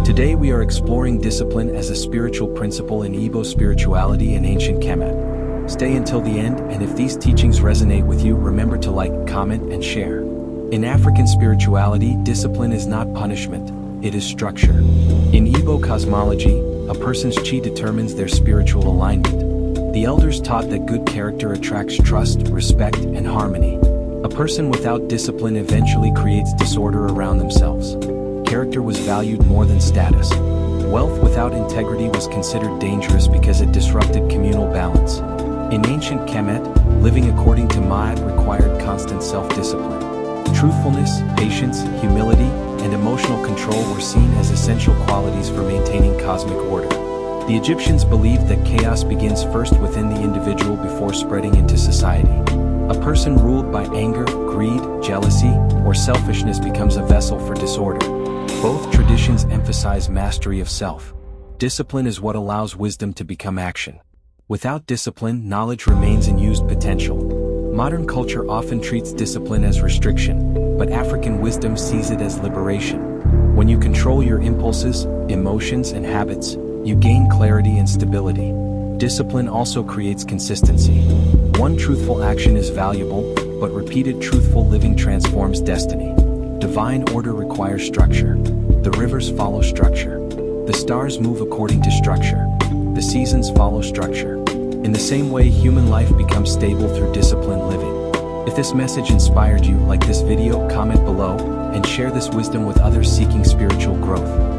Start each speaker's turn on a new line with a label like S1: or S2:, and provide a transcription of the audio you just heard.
S1: Today we are exploring discipline as a spiritual principle in Igbo spirituality and Ancient Kemet. Stay until the end, and if these teachings resonate with you, remember to like, comment, and share. In African spirituality, discipline is not punishment, it is structure. In Igbo cosmology, a person's chi determines their spiritual alignment. The elders taught that good character attracts trust, respect, and harmony. A person without discipline eventually creates disorder around themselves. Character was valued more than status. Wealth without integrity was considered dangerous because it disrupted communal balance. In Ancient Kemet, living according to Maat required constant self-discipline. Truthfulness, patience, humility, and emotional control were seen as essential qualities for maintaining cosmic order. The Egyptians believed that chaos begins first within the individual before spreading into society. A person ruled by anger, greed, jealousy, or selfishness becomes a vessel for disorder. Both traditions emphasize mastery of self. Discipline is what allows wisdom to become action. Without discipline, knowledge remains unused potential. Modern culture often treats discipline as restriction, but African wisdom sees it as liberation. When you control your impulses, emotions, and habits, you gain clarity and stability. Discipline also creates consistency. One truthful action is valuable, but repeated truthful living transforms destiny. Divine order requires structure. The rivers follow structure. The stars move according to structure. The seasons follow structure. In the same way, human life becomes stable through disciplined living. If this message inspired you, like this video, comment below, and share this wisdom with others seeking spiritual growth.